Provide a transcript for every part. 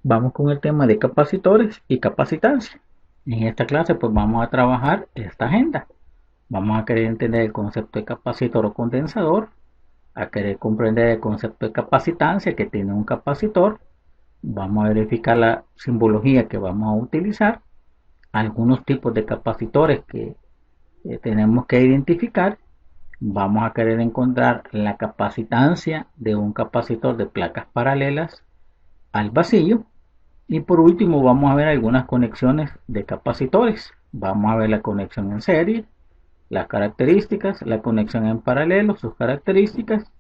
Vamos con el tema de capacitores y capacitancia. En esta clase pues vamos a trabajar esta agenda. Vamos a querer entender el concepto de capacitor o condensador, a querer comprender el concepto de capacitancia que tiene un capacitor. Vamos a verificar la simbología que vamos a utilizar, algunos tipos de capacitores que tenemos que identificar. Vamos a querer encontrar la capacitancia de un capacitor de placas paralelas al vacío. Y por último vamos a ver algunas conexiones de capacitores. Vamos a ver la conexión en serie, las características, la conexión en paralelo, sus características,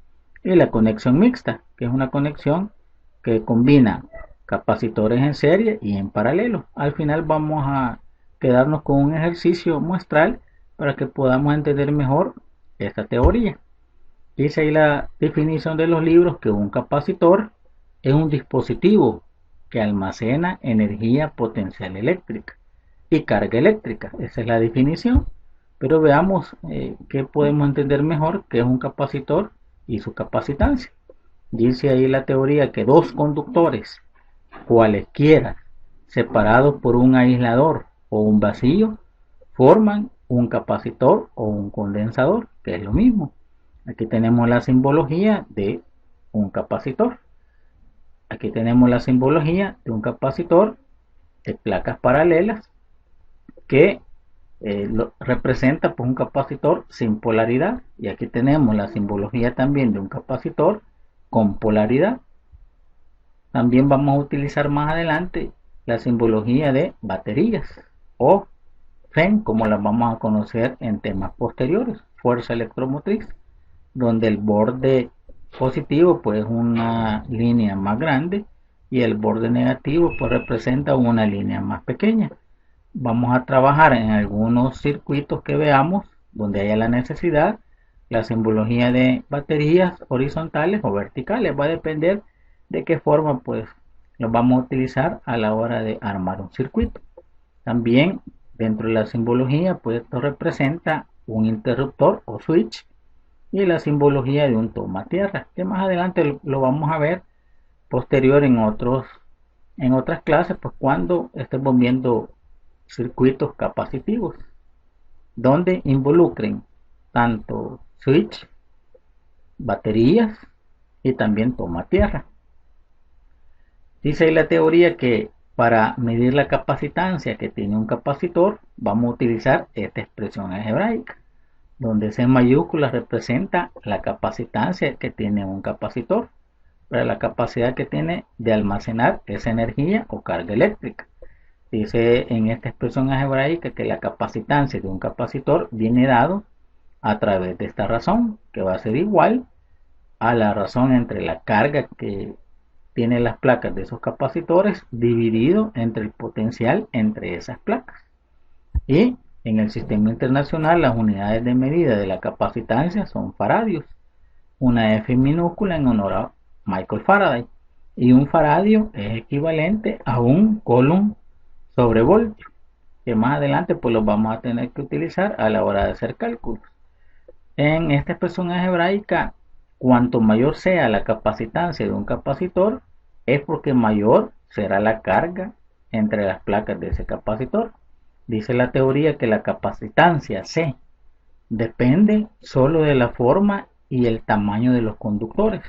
y la conexión mixta, que es una conexión que combina capacitores en serie y en paralelo. Al final vamos a quedarnos con un ejercicio muestral para que podamos entender mejor esta teoría. Dice ahí la definición de los libros que un capacitor es un dispositivo que almacena energía potencial eléctrica y carga eléctrica. Esa es la definición. Pero veamos qué podemos entender mejor que es un capacitor y su capacitancia. Dice ahí la teoría que dos conductores, cualesquiera, separados por un aislador o un vacío, forman un capacitor o un condensador, que es lo mismo. Aquí tenemos la simbología de un capacitor. Aquí tenemos la simbología de un capacitor de placas paralelas que representa pues, un capacitor sin polaridad. Y aquí tenemos la simbología también de un capacitor con polaridad. También vamos a utilizar más adelante la simbología de baterías o FEN, como las vamos a conocer en temas posteriores, fuerza electromotriz, donde el borde positivo pues es una línea más grande y el borde negativo pues representa una línea más pequeña. Vamos a trabajar en algunos circuitos que veamos donde haya la necesidad. La simbología de baterías horizontales o verticales va a depender de qué forma pues lo vamos a utilizar a la hora de armar un circuito. También dentro de la simbología pues esto representa un interruptor o switch y la simbología de un toma tierra, que más adelante lo vamos a ver posterior en otras clases, pues cuando estemos viendo circuitos capacitivos, donde involucren tanto switch, baterías y también toma tierra. Dice la teoría que para medir la capacitancia que tiene un capacitor, vamos a utilizar esta expresión algebraica, donde C mayúscula representa la capacitancia que tiene un capacitor, para la capacidad que tiene de almacenar esa energía o carga eléctrica. Dice en esta expresión algebraica que la capacitancia de un capacitor viene dado a través de esta razón, que va a ser igual a la razón entre la carga que tiene las placas de esos capacitores dividido entre el potencial entre esas placas. Y en el sistema internacional las unidades de medida de la capacitancia son faradios, una F minúscula en honor a Michael Faraday, y un faradio es equivalente a un coulomb sobre voltio, que más adelante pues los vamos a tener que utilizar a la hora de hacer cálculos. En esta expresión algebraica, cuanto mayor sea la capacitancia de un capacitor, es porque mayor será la carga entre las placas de ese capacitor. Dice la teoría que la capacitancia C depende solo de la forma y el tamaño de los conductores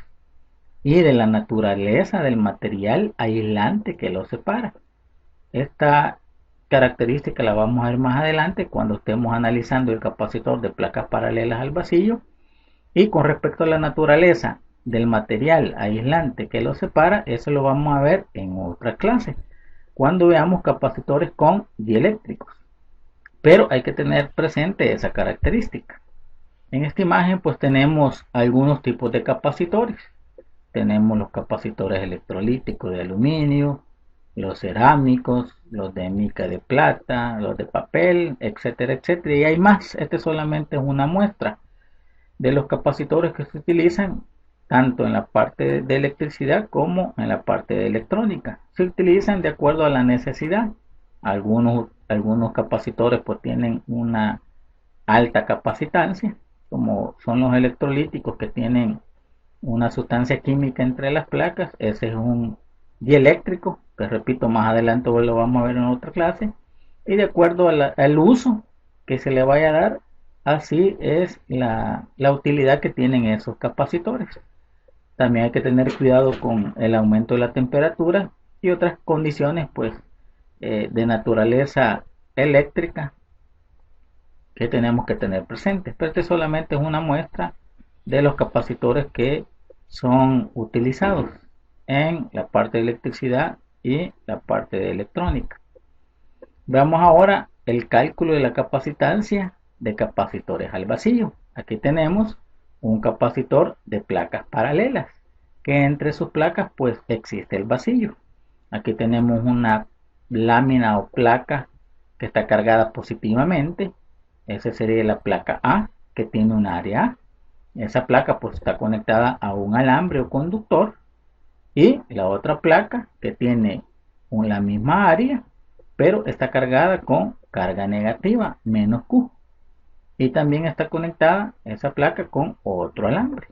y de la naturaleza del material aislante que los separa. Esta característica la vamos a ver más adelante cuando estemos analizando el capacitor de placas paralelas al vacío. Y con respecto a la naturaleza del material aislante que los separa, eso lo vamos a ver en otra clase, cuando veamos capacitores con dieléctricos. Pero hay que tener presente esa característica. En esta imagen pues tenemos algunos tipos de capacitores. Tenemos los capacitores electrolíticos de aluminio, los cerámicos, los de mica de plata, los de papel, etcétera, etcétera. Y hay más. Este solamente es una muestra de los capacitores que se utilizan tanto en la parte de electricidad como en la parte de electrónica. Se utilizan de acuerdo a la necesidad. Algunos capacitores pues tienen una alta capacitancia, como son los electrolíticos que tienen una sustancia química entre las placas. Ese es un dieléctrico, que repito, más adelante lo vamos a ver en otra clase, y de acuerdo al uso que se le vaya a dar, así es la utilidad que tienen esos capacitores. También hay que tener cuidado con el aumento de la temperatura y otras condiciones pues de naturaleza eléctrica que tenemos que tener presentes. Pero este solamente es una muestra de los capacitores que son utilizados en la parte de electricidad y la parte de electrónica. Veamos ahora el cálculo de la capacitancia de capacitores al vacío. Aquí tenemos un capacitor de placas paralelas, que entre sus placas pues existe el vacío. Aquí tenemos una lámina o placa que está cargada positivamente. Esa sería la placa A, que tiene un área A. Esa placa pues está conectada a un alambre o conductor. Y la otra placa que tiene la misma área, pero está cargada con carga negativa, menos Q. Y también está conectada esa placa con otro alambre.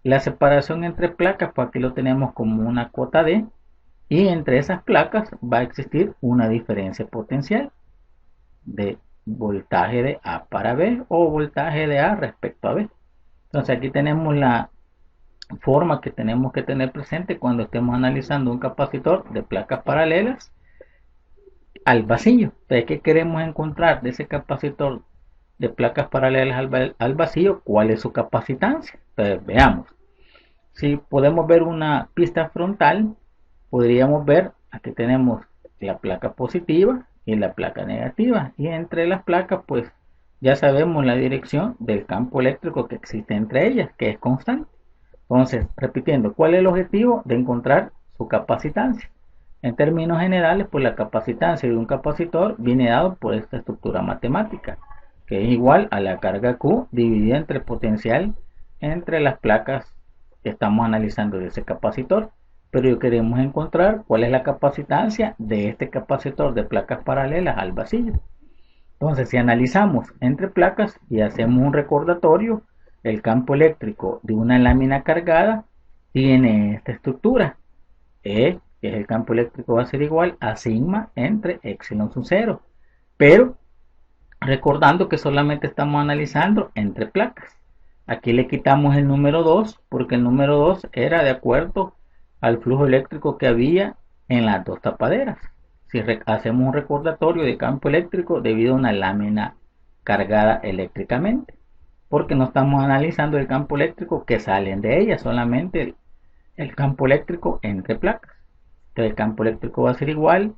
La separación entre placas, pues aquí lo tenemos como una cuota D. Y entre esas placas va a existir una diferencia potencial de voltaje de A para B o voltaje de A respecto a B. Entonces aquí tenemos la forma que tenemos que tener presente cuando estemos analizando un capacitor de placas paralelas al vacío. Entonces, ¿qué queremos encontrar de ese capacitor de placas paralelas al vacío? ¿Cuál es su capacitancia? Entonces, veamos. Si podemos ver una pista frontal, podríamos ver, aquí tenemos la placa positiva y la placa negativa. Y entre las placas, pues, ya sabemos la dirección del campo eléctrico que existe entre ellas, que es constante. Entonces, repitiendo, ¿cuál es el objetivo? De encontrar su capacitancia. En términos generales, pues la capacitancia de un capacitor viene dado por esta estructura matemática, que es igual a la carga Q dividida entre el potencial entre las placas que estamos analizando de ese capacitor. Pero queremos encontrar cuál es la capacitancia de este capacitor de placas paralelas al vacío. Entonces, si analizamos entre placas y hacemos un recordatorio, el campo eléctrico de una lámina cargada tiene esta estructura. E, que es el campo eléctrico, va a ser igual a sigma entre epsilon sub 0. Pero recordando que solamente estamos analizando entre placas. Aquí le quitamos el número 2 porque el número 2 era de acuerdo al flujo eléctrico que había en las dos tapaderas. Si hacemos un recordatorio de campo eléctrico debido a una lámina cargada eléctricamente, porque no estamos analizando el campo eléctrico que salen de ella, solamente el campo eléctrico entre placas. Entonces el campo eléctrico va a ser igual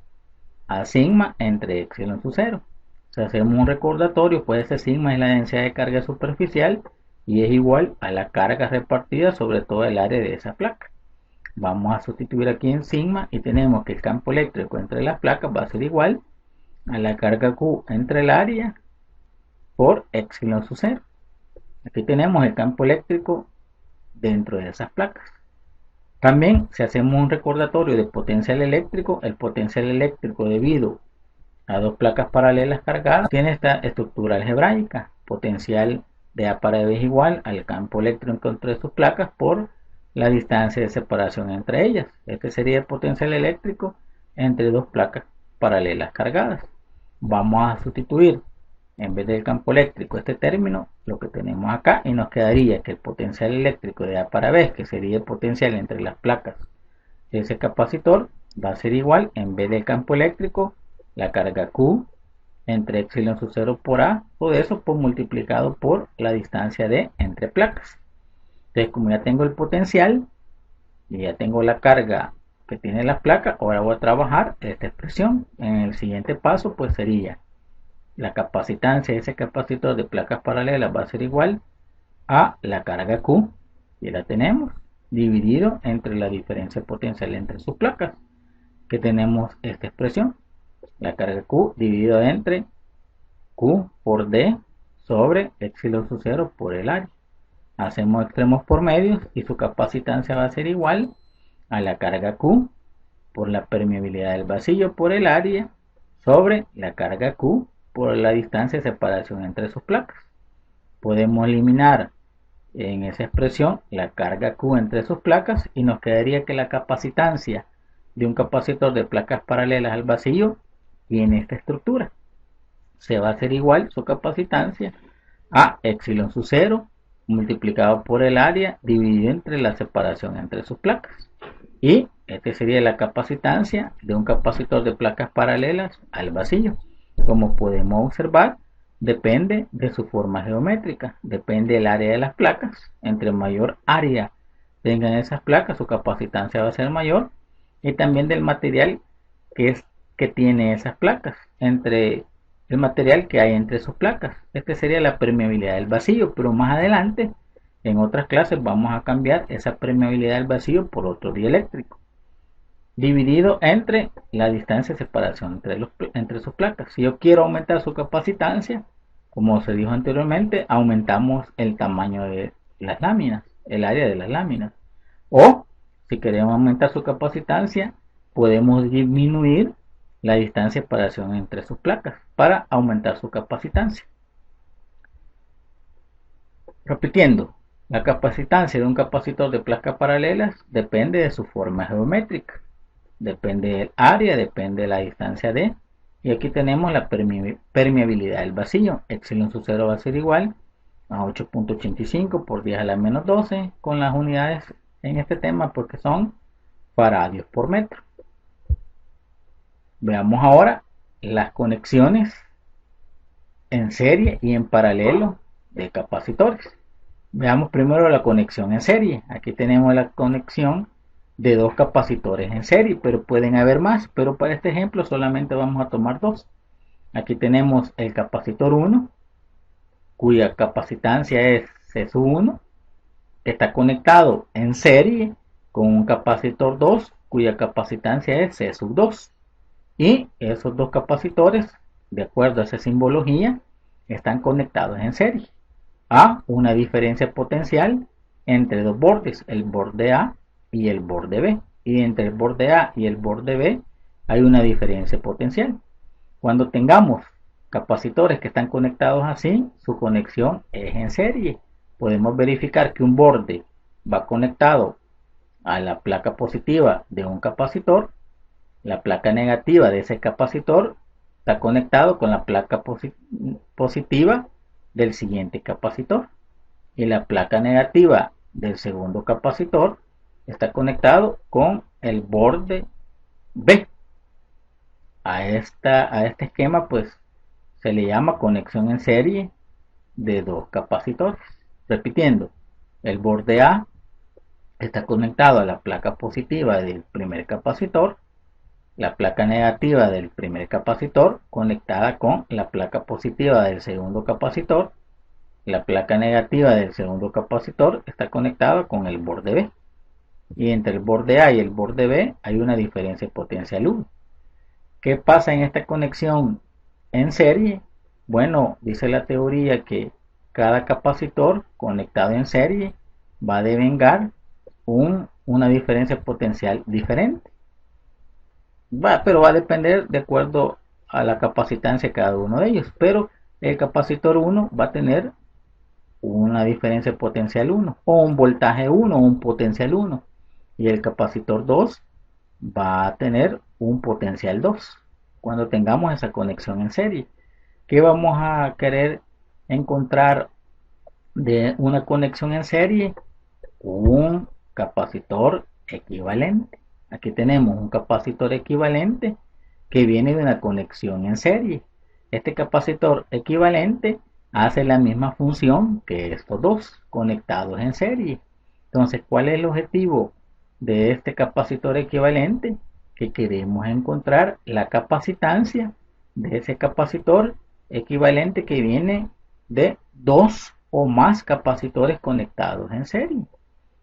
a sigma entre epsilon sub 0. Si hacemos un recordatorio, pues ese sigma es la densidad de carga superficial y es igual a la carga repartida sobre todo el área de esa placa. Vamos a sustituir aquí en sigma y tenemos que el campo eléctrico entre las placas va a ser igual a la carga Q entre el área por epsilon sub 0. Aquí tenemos el campo eléctrico dentro de esas placas. También, si hacemos un recordatorio de potencial eléctrico, el potencial eléctrico debido a dos placas paralelas cargadas tiene esta estructura algebraica. Potencial de A para B es igual al campo eléctrico entre sus placas por la distancia de separación entre ellas. Este sería el potencial eléctrico entre dos placas paralelas cargadas. Vamos a sustituir en vez del campo eléctrico este término, lo que tenemos acá, y nos quedaría que el potencial eléctrico de A para B, que sería el potencial entre las placas de ese capacitor, va a ser igual, en vez del campo eléctrico, la carga Q entre epsilon sub 0 por A, todo eso pues multiplicado por la distancia D entre placas. Entonces, como ya tengo el potencial y ya tengo la carga que tiene las placas, ahora voy a trabajar esta expresión. En el siguiente paso pues sería la capacitancia de ese capacitor de placas paralelas va a ser igual a la carga Q, y la tenemos, dividido entre la diferencia potencial entre sus placas, que tenemos esta expresión, la carga Q dividido entre Q por D sobre epsilon sub 0 por el área. Hacemos extremos por medios y su capacitancia va a ser igual a la carga Q por la permeabilidad del vacío por el área sobre la carga Q por la distancia de separación entre sus placas. Podemos eliminar en esa expresión la carga Q entre sus placas y nos quedaría que la capacitancia de un capacitor de placas paralelas al vacío tiene esta estructura. Se va a hacer igual su capacitancia a epsilon sub 0 multiplicado por el área dividido entre la separación entre sus placas. Y esta sería la capacitancia de un capacitor de placas paralelas al vacío. Como podemos observar, depende de su forma geométrica, depende del área de las placas. Entre mayor área tengan esas placas, su capacitancia va a ser mayor, y también del material que tiene esas placas, entre el material que hay entre sus placas. Esta sería la permeabilidad del vacío, pero más adelante en otras clases vamos a cambiar esa permeabilidad del vacío por otro dieléctrico, dividido entre la distancia de separación entre sus placas. Si yo quiero aumentar su capacitancia, como se dijo anteriormente, aumentamos el tamaño de las láminas, el área de las láminas. O si queremos aumentar su capacitancia, podemos disminuir la distancia de separación entre sus placas para aumentar su capacitancia. Repitiendo, la capacitancia de un capacitor de placas paralelas depende de su forma geométrica, depende del área, depende de la distancia d. Y aquí tenemos la permeabilidad del vacío. Epsilon sub 0 va a ser igual a 8.85 por 10 a la menos 12, con las unidades en este tema porque son faradios por metro. Veamos ahora las conexiones en serie y en paralelo de capacitores. Veamos primero la conexión en serie. Aquí tenemos la conexión de dos capacitores en serie, pero pueden haber más, pero para este ejemplo solamente vamos a tomar dos. Aquí tenemos el capacitor 1, cuya capacitancia es C1, que está conectado en serie con un capacitor 2, cuya capacitancia es C2. Y esos dos capacitores, de acuerdo a esa simbología, están conectados en serie a una diferencia potencial entre dos bordes, el borde A y el borde B. Y entre el borde A y el borde B hay una diferencia potencial. Cuando tengamos capacitores que están conectados así, su conexión es en serie. Podemos verificar que un borde va conectado a la placa positiva de un capacitor, la placa negativa de ese capacitor está conectado con la placa positiva del siguiente capacitor, y la placa negativa del segundo capacitor está conectado con el borde B. A este esquema pues se le llama conexión en serie de dos capacitores. Repitiendo, el borde A está conectado a la placa positiva del primer capacitor, la placa negativa del primer capacitor conectada con la placa positiva del segundo capacitor, la placa negativa del segundo capacitor está conectada con el borde B, y entre el borde A y el borde B hay una diferencia potencial 1. ¿Qué pasa en esta conexión en serie? Bueno, dice la teoría que cada capacitor conectado en serie va a devengar una diferencia potencial diferente. Pero va a depender de acuerdo a la capacitancia de cada uno de ellos. Pero el capacitor 1 va a tener una diferencia potencial 1, o un voltaje 1, o un potencial 1. Y el capacitor 2 va a tener un potencial 2 cuando tengamos esa conexión en serie. ¿Qué vamos a querer encontrar de una conexión en serie? Un capacitor equivalente. Aquí tenemos un capacitor equivalente que viene de una conexión en serie. Este capacitor equivalente hace la misma función que estos dos conectados en serie. Entonces, ¿cuál es el objetivo de este capacitor equivalente? Que queremos encontrar la capacitancia de ese capacitor equivalente que viene de dos o más capacitores conectados en serie.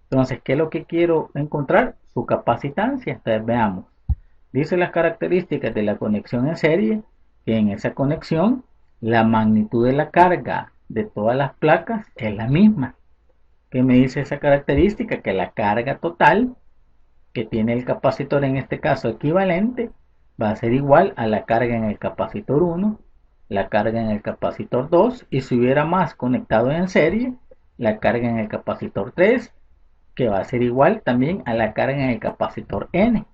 Entonces, ¿qué es lo que quiero encontrar? Su capacitancia. Entonces, veamos. Dice las características de la conexión en serie, que en esa conexión la magnitud de la carga de todas las placas es la misma. ¿Qué me dice esa característica? Que la carga total que tiene el capacitor, en este caso equivalente, va a ser igual a la carga en el capacitor 1, la carga en el capacitor 2, y si hubiera más conectado en serie, la carga en el capacitor 3, que va a ser igual también a la carga en el capacitor N.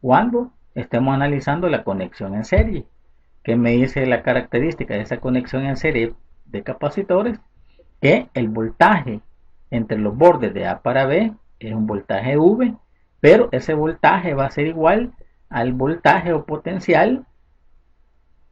cuando estemos analizando la conexión en serie. ¿Qué me dice la característica de esa conexión en serie de capacitores? Que el voltaje entre los bordes de A para B es un voltaje V, pero ese voltaje va a ser igual al voltaje o potencial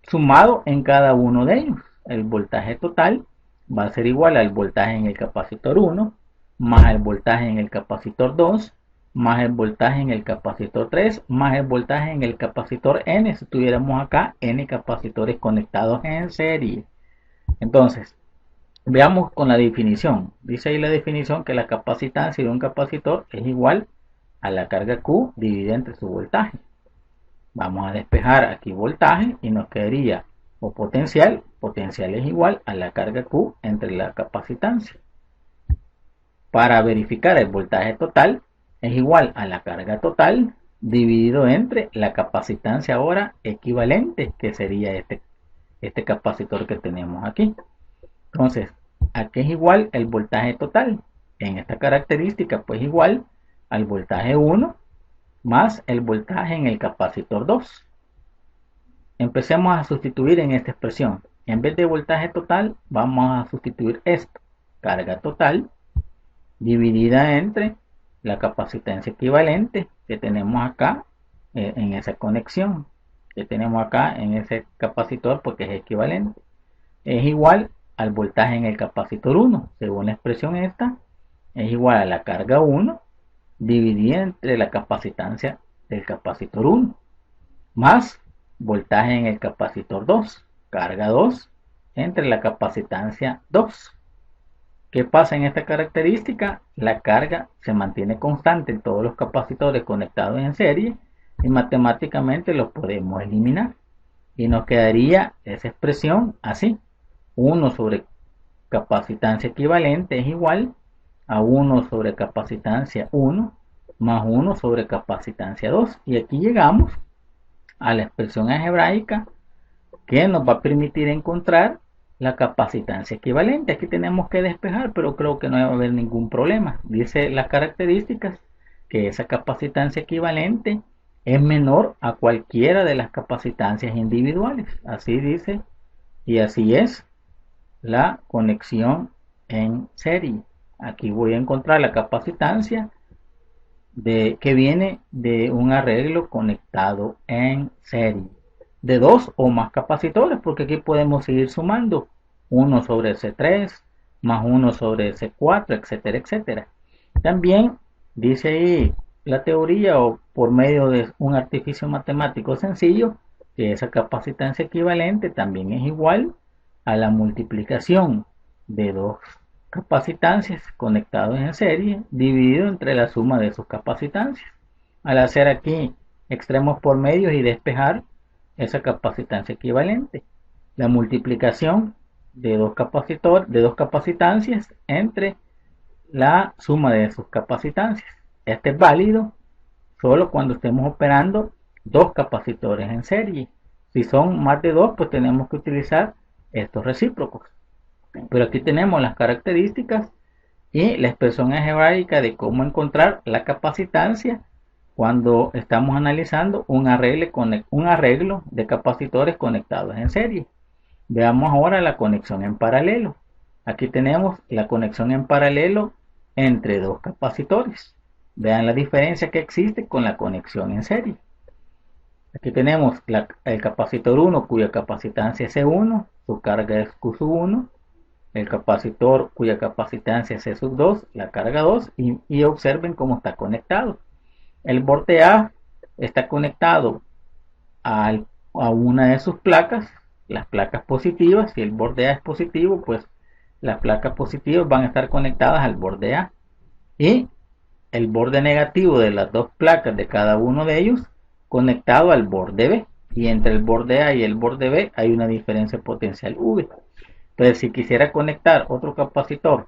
sumado en cada uno de ellos. El voltaje total va a ser igual al voltaje en el capacitor 1 más el voltaje en el capacitor 2 más el voltaje en el capacitor 3 más el voltaje en el capacitor N, si tuviéramos acá N capacitores conectados en serie. Entonces, veamos con la definición. Dice ahí la definición que la capacitancia de un capacitor es igual a la carga Q dividida entre su voltaje. Vamos a despejar aquí voltaje y nos quedaría o potencial. Potencial es igual a la carga Q entre la capacitancia. Para verificar el voltaje total es igual a la carga total dividido entre la capacitancia ahora equivalente, que sería este capacitor que tenemos aquí. Entonces, ¿a qué es igual el voltaje total? En esta característica, pues igual al voltaje 1 más el voltaje en el capacitor 2. Empecemos a sustituir en esta expresión. En vez de voltaje total, vamos a sustituir esto. Carga total dividida entre la capacitancia equivalente que tenemos acá en esa conexión que tenemos acá en ese capacitor, porque es equivalente. Es igual al voltaje en el capacitor 1. Según la expresión esta, es igual a la carga 1 dividida entre la capacitancia del capacitor 1 más voltaje en el capacitor 2, carga 2 entre la capacitancia 2. ¿Qué pasa en esta característica? La carga se mantiene constante en todos los capacitores conectados en serie y matemáticamente los podemos eliminar y nos quedaría esa expresión así: 1 sobre capacitancia equivalente es igual a 1 sobre capacitancia 1 más 1 sobre capacitancia 2. Y aquí llegamos a la expresión algebraica que nos va a permitir encontrar la capacitancia equivalente. Aquí tenemos que despejar, pero creo que no va a haber ningún problema. Dice las características que esa capacitancia equivalente es menor a cualquiera de las capacitancias individuales. Así dice y así es la conexión en serie. Aquí voy a encontrar la capacitancia que viene de un arreglo conectado en serie de dos o más capacitores, porque aquí podemos seguir sumando 1 sobre C3 más 1 sobre C4, etcétera, etcétera. También dice ahí la teoría, o por medio de un artificio matemático sencillo, que esa capacitancia equivalente también es igual a la multiplicación de dos capacitancias conectados en serie dividido entre la suma de sus capacitancias. Al hacer aquí extremos por medios y despejar esa capacitancia equivalente, la multiplicación de dos capacitancias entre la suma de sus capacitancias. Este es válido solo cuando estemos operando dos capacitores en serie. Si son más de dos, pues tenemos que utilizar estos recíprocos. Pero aquí tenemos las características y la expresión algebraica de cómo encontrar la capacitancia cuando estamos analizando un arreglo de capacitores conectados en serie. Veamos ahora la conexión en paralelo. Aquí tenemos la conexión en paralelo entre dos capacitores. Vean la diferencia que existe con la conexión en serie. Aquí tenemos el capacitor 1 cuya capacitancia es C1, su carga es Q1. El capacitor cuya capacitancia es C2, la carga 2, y observen cómo está conectado. El borde A está conectado a una de sus placas, las placas positivas. Si el borde A es positivo, pues las placas positivas van a estar conectadas al borde A. Y el borde negativo de las dos placas de cada uno de ellos conectado al borde B. Y entre el borde A y el borde B hay una diferencia potencial V. Entonces, si quisiera conectar otro capacitor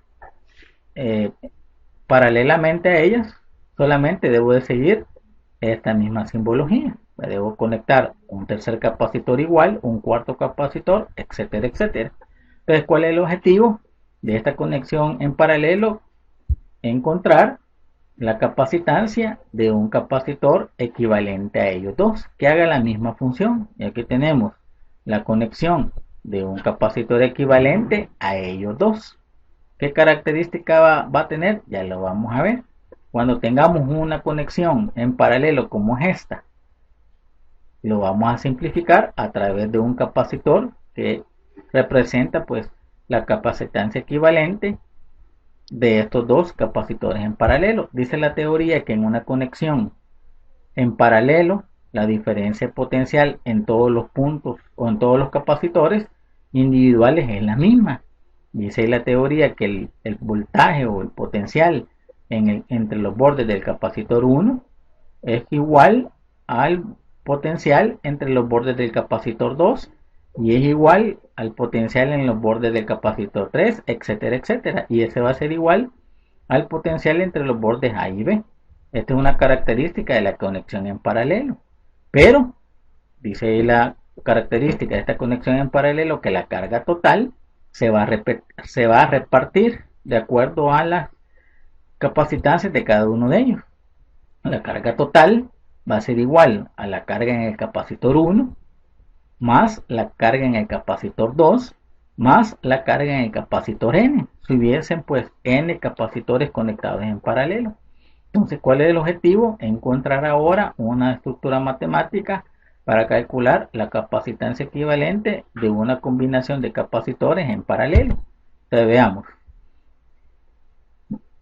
paralelamente a ellas, solamente debo de seguir esta misma simbología. Debo conectar un tercer capacitor igual, un cuarto capacitor, etcétera, etcétera. Entonces, ¿cuál es el objetivo de esta conexión en paralelo? Encontrar la capacitancia de un capacitor equivalente a ellos dos, que haga la misma función. Y aquí tenemos la conexión de un capacitor equivalente a ellos dos. ¿Qué característica va a tener? Ya lo vamos a ver. Cuando tengamos una conexión en paralelo como es esta, lo vamos a simplificar a través de un capacitor que representa pues la capacitancia equivalente de estos dos capacitores en paralelo. Dice la teoría que en una conexión en paralelo, la diferencia potencial en todos los puntos o en todos los capacitores individuales es la misma. Dice la teoría que el voltaje o el potencial entre los bordes del capacitor 1 es igual al potencial entre los bordes del capacitor 2 y es igual al potencial en los bordes del capacitor 3, etcétera, etcétera. Y ese va a ser igual al potencial entre los bordes A y B. Esta es una característica de la conexión en paralelo. Pero, dice la característica de esta conexión en paralelo, que la carga total se va a repartir de acuerdo a las capacitancias de cada uno de ellos. La carga total va a ser igual a la carga en el capacitor 1 más la carga en el capacitor 2 más la carga en el capacitor N, si hubiesen pues N capacitores conectados en paralelo. Entonces, ¿cuál es el objetivo? Encontrar ahora una estructura matemática para calcular la capacitancia equivalente de una combinación de capacitores en paralelo. Entonces, veamos.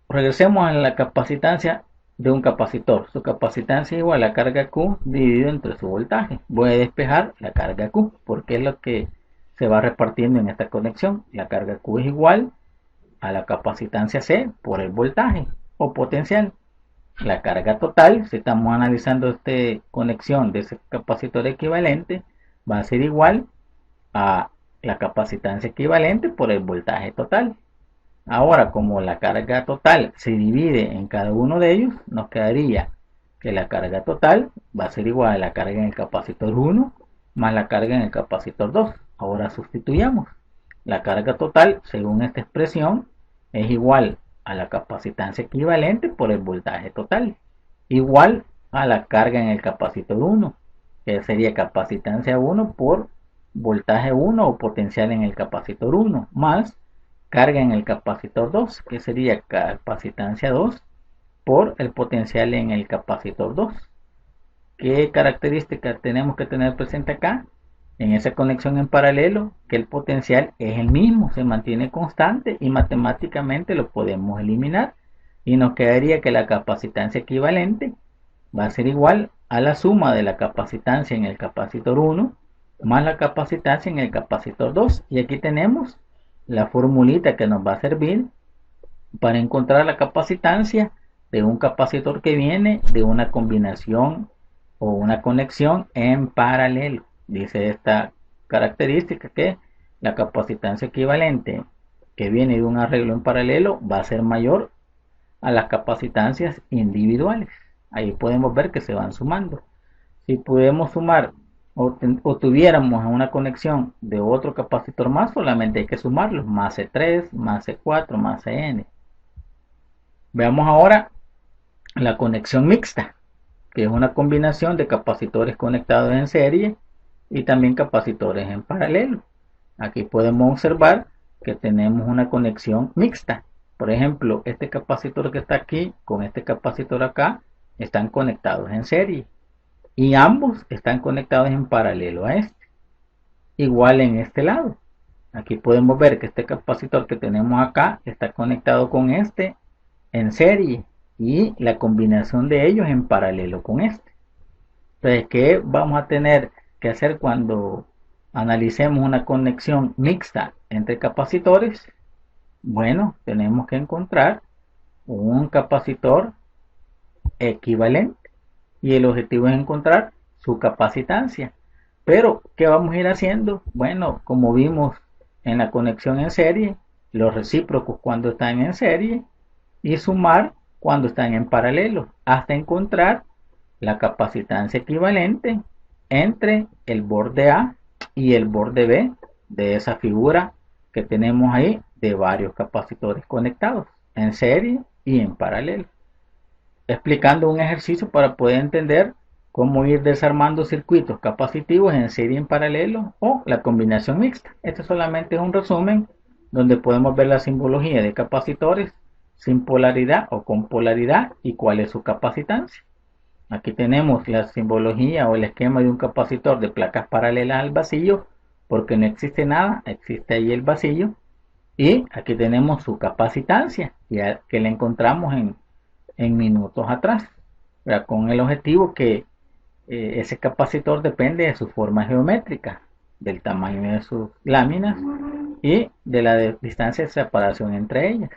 Regresemos a la capacitancia de un capacitor. Su capacitancia es igual a la carga Q dividido entre su voltaje. Voy a despejar la carga Q porque es lo que se va repartiendo en esta conexión. La carga Q es igual a la capacitancia C por el voltaje o potencial. La carga total, si estamos analizando esta conexión de ese capacitor equivalente, va a ser igual a la capacitancia equivalente por el voltaje total. Ahora, como la carga total se divide en cada uno de ellos, nos quedaría que la carga total va a ser igual a la carga en el capacitor 1 más la carga en el capacitor 2. Ahora sustituyamos. La carga total, según esta expresión, es igual a la capacitancia equivalente por el voltaje total, igual a la carga en el capacitor 1, que sería capacitancia 1 por voltaje 1 o potencial en el capacitor 1, más carga en el capacitor 2, que sería capacitancia 2 por el potencial en el capacitor 2. ¿Qué características tenemos que tener presente acá? En esa conexión en paralelo, que el potencial es el mismo, se mantiene constante y matemáticamente lo podemos eliminar. Y nos quedaría que la capacitancia equivalente va a ser igual a la suma de la capacitancia en el capacitor 1 más la capacitancia en el capacitor 2. Y aquí tenemos la formulita que nos va a servir para encontrar la capacitancia de un capacitor que viene de una combinación o una conexión en paralelo. Dice esta característica que la capacitancia equivalente que viene de un arreglo en paralelo va a ser mayor a las capacitancias individuales. Ahí podemos ver que se van sumando. Si podemos sumar o tuviéramos una conexión de otro capacitor más, solamente hay que sumarlos, más C3, más C4, más Cn. Veamos ahora la conexión mixta, que es una combinación de capacitores conectados en serie y también capacitores en paralelo. Aquí podemos observar que tenemos una conexión mixta. Por ejemplo, este capacitor que está aquí con este capacitor acá están conectados en serie y ambos están conectados en paralelo a este. Igual en este lado. Aquí podemos ver que este capacitor que tenemos acá está conectado con este en serie y la combinación de ellos en paralelo con este. Entonces, ¿qué vamos a tener que hacer cuando analicemos una conexión mixta entre capacitores? Bueno, tenemos que encontrar un capacitor equivalente y el objetivo es encontrar su capacitancia. Pero, ¿qué vamos a ir haciendo? Bueno, como vimos en la conexión en serie, los recíprocos cuando están en serie y sumar cuando están en paralelo, hasta encontrar la capacitancia equivalente entre el borde A y el borde B de esa figura que tenemos ahí de varios capacitores conectados en serie y en paralelo. explicando un ejercicio para poder entender cómo ir desarmando circuitos capacitivos en serie en paralelo o la combinación mixta. Este solamente es un resumen donde podemos ver la simbología de capacitores sin polaridad o con polaridad y cuál es su capacitancia. Aquí tenemos la simbología o el esquema de un capacitor de placas paralelas al vacío, porque no existe nada, existe ahí el vacío. Y aquí tenemos su capacitancia, ya que la encontramos en minutos atrás, ¿verdad? Con el objetivo que ese capacitor depende de su forma geométrica, del tamaño de sus láminas y de la distancia de separación entre ellas.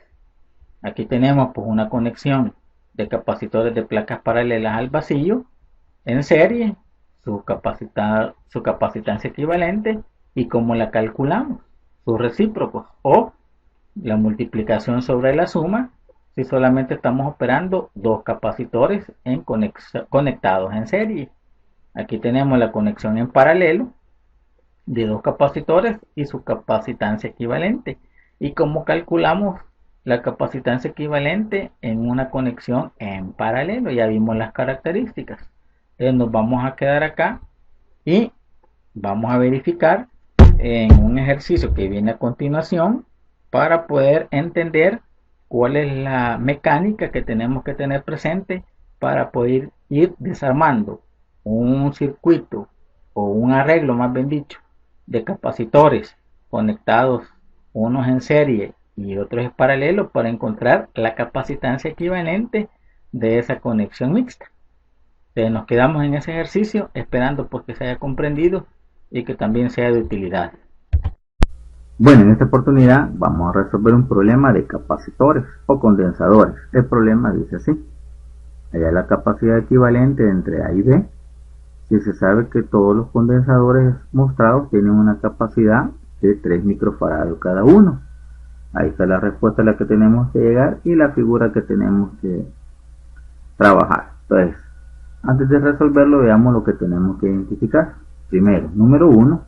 Aquí tenemos pues una conexión de capacitores de placas paralelas al vacío en serie, su capacitancia equivalente y cómo la calculamos, sus recíprocos o la multiplicación sobre la suma si solamente estamos operando dos capacitores conectados en serie. Aquí tenemos la conexión en paralelo de dos capacitores y su capacitancia equivalente y cómo calculamos la capacitancia equivalente en una conexión en paralelo. Ya vimos las características. Entonces nos vamos a quedar acá y vamos a verificar en un ejercicio que viene a continuación para poder entender cuál es la mecánica que tenemos que tener presente para poder ir desarmando un circuito o un arreglo, más bien dicho, de capacitores conectados unos en serie y otros en paralelo para encontrar la capacitancia equivalente de esa conexión mixta. Entonces nos quedamos en ese ejercicio esperando porque se haya comprendido y que también sea de utilidad. Bueno, en esta oportunidad vamos a resolver un problema de capacitores o condensadores. El problema dice así: halla la capacidad equivalente entre A y B si se sabe que todos los condensadores mostrados tienen una capacidad de 3 microfarados cada uno. Ahí está la respuesta a la que tenemos que llegar y la figura que tenemos que trabajar. Entonces, antes de resolverlo, veamos lo que tenemos que identificar. Primero, número 1,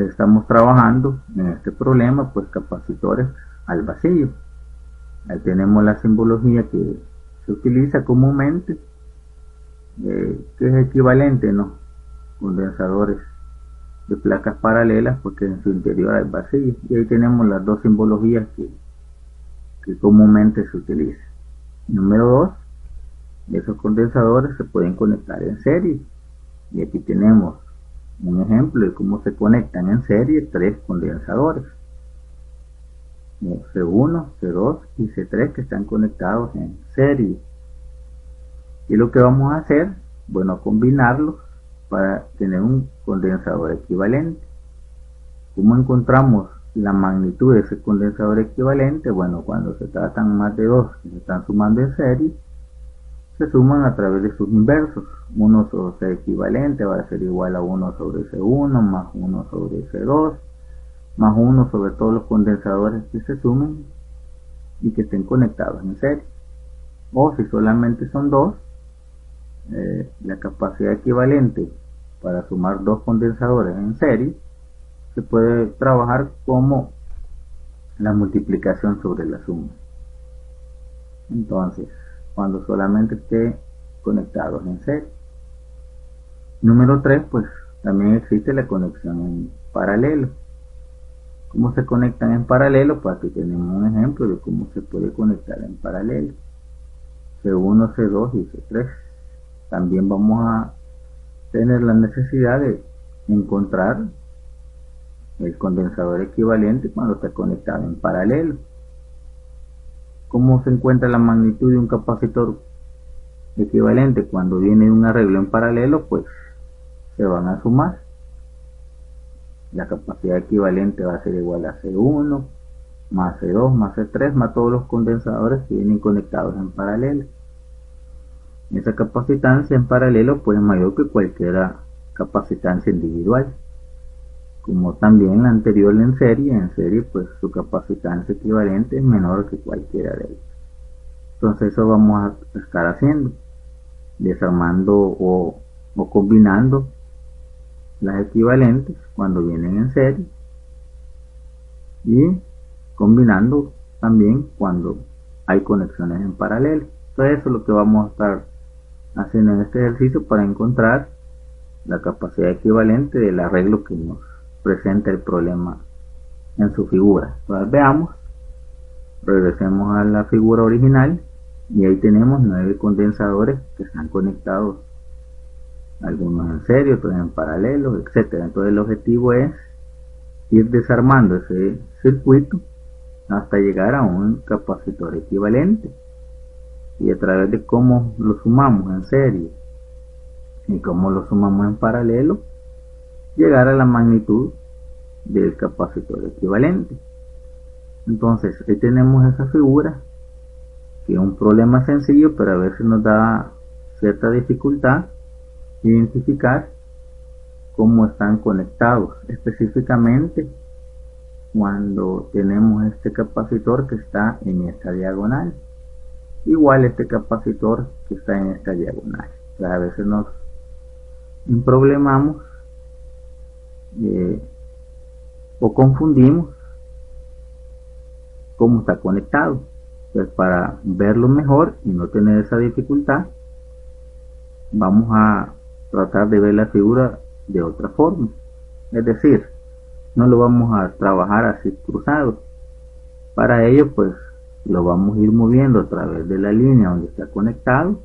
estamos trabajando en este problema pues capacitores al vacío. Ahí tenemos la simbología que se utiliza comúnmente, que es equivalente, ¿no? Condensadores de placas paralelas porque en su interior hay vacío, y ahí tenemos las dos simbologías que comúnmente se utilizan. Número 2, esos condensadores se pueden conectar en serie, y aquí tenemos un ejemplo de cómo se conectan en serie tres condensadores, C1, C2 y C3, que están conectados en serie. Y lo que vamos a hacer, bueno, combinarlos para tener un condensador equivalente. ¿Cómo encontramos la magnitud de ese condensador equivalente? Bueno, cuando se tratan más de dos que se están sumando en serie, se suman a través de sus inversos. 1 sobre C equivalente va a ser igual a 1 sobre C1 más 1 sobre C2 más 1 sobre todos los condensadores que se sumen y que estén conectados en serie. O si solamente son dos, la capacidad equivalente para sumar dos condensadores en serie se puede trabajar como la multiplicación sobre la suma. Entonces, cuando solamente esté conectados en serie. Número 3, pues también existe la conexión en paralelo. ¿Cómo se conectan en paralelo? Pues aquí tenemos un ejemplo de cómo se puede conectar en paralelo. C1, C2 y C3. También vamos a tener la necesidad de encontrar el condensador equivalente cuando está conectado en paralelo. ¿Cómo se encuentra la magnitud de un capacitor equivalente cuando viene de un arreglo en paralelo? Pues se van a sumar. La capacidad equivalente va a ser igual a C1 más C2 más C3 más todos los condensadores que vienen conectados en paralelo. Esa capacitancia en paralelo pues es mayor que cualquier capacitancia individual, como también la anterior en serie pues su capacitancia equivalente es menor que cualquiera de ellas. Entonces eso vamos a estar haciendo, desarmando o combinando las equivalentes cuando vienen en serie y combinando también cuando hay conexiones en paralelo. Entonces eso es lo que vamos a estar haciendo en este ejercicio para encontrar la capacidad equivalente del arreglo que nos presenta el problema en su figura. Entonces veamos, regresemos a la figura original y ahí tenemos 9 condensadores que están conectados, algunos en serie, otros en paralelo, etcétera. Entonces el objetivo es ir desarmando ese circuito hasta llegar a un capacitor equivalente, y a través de cómo lo sumamos en serie y cómo lo sumamos en paralelo, llegar a la magnitud del capacitor equivalente. Entonces ahí tenemos esa figura, que es un problema sencillo, pero a veces nos da cierta dificultad identificar cómo están conectados, específicamente cuando tenemos este capacitor que está en esta diagonal, igual este capacitor que está en esta diagonal. O sea, a veces nos problemamos o confundimos cómo está conectado. Entonces, para verlo mejor y no tener esa dificultad, vamos a tratar de ver la figura de otra forma. Es decir, no lo vamos a trabajar así cruzado. Para ello, pues lo vamos a ir moviendo a través de la línea donde está conectado,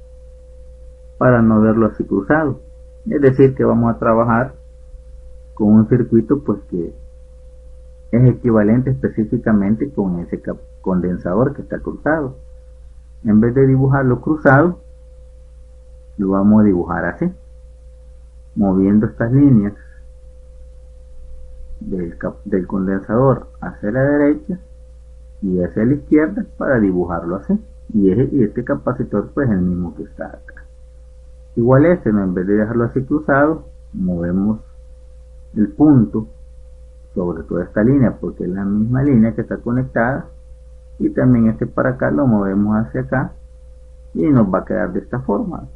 para no verlo así cruzado. Es decir, que vamos a trabajar con un circuito pues que es equivalente específicamente con ese condensador que está cruzado. En vez de dibujarlo cruzado, lo vamos a dibujar así, moviendo estas líneas del condensador hacia la derecha y hacia la izquierda para dibujarlo así. Y este capacitor pues es el mismo que está acá. Igual ¿no? En vez de dejarlo así cruzado, movemos el punto sobre toda esta línea, porque es la misma línea que está conectada, y también este para acá lo movemos hacia acá y nos va a quedar de esta forma.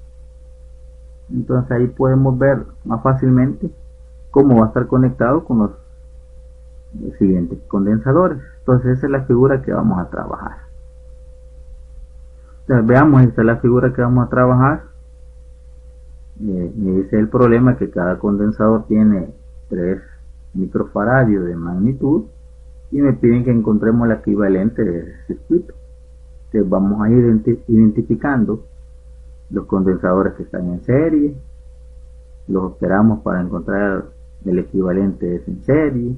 Entonces ahí podemos ver más fácilmente cómo va a estar conectado con los siguientes condensadores. Entonces esa es la figura que vamos a trabajar. Entonces veamos, esta es la figura que vamos a trabajar. Y ese es el problema, que cada condensador tiene 3 microfaradios de magnitud y me piden que encontremos la equivalente de ese circuito. Entonces vamos a ir identificando los condensadores que están en serie, los operamos para encontrar el equivalente de ese en serie,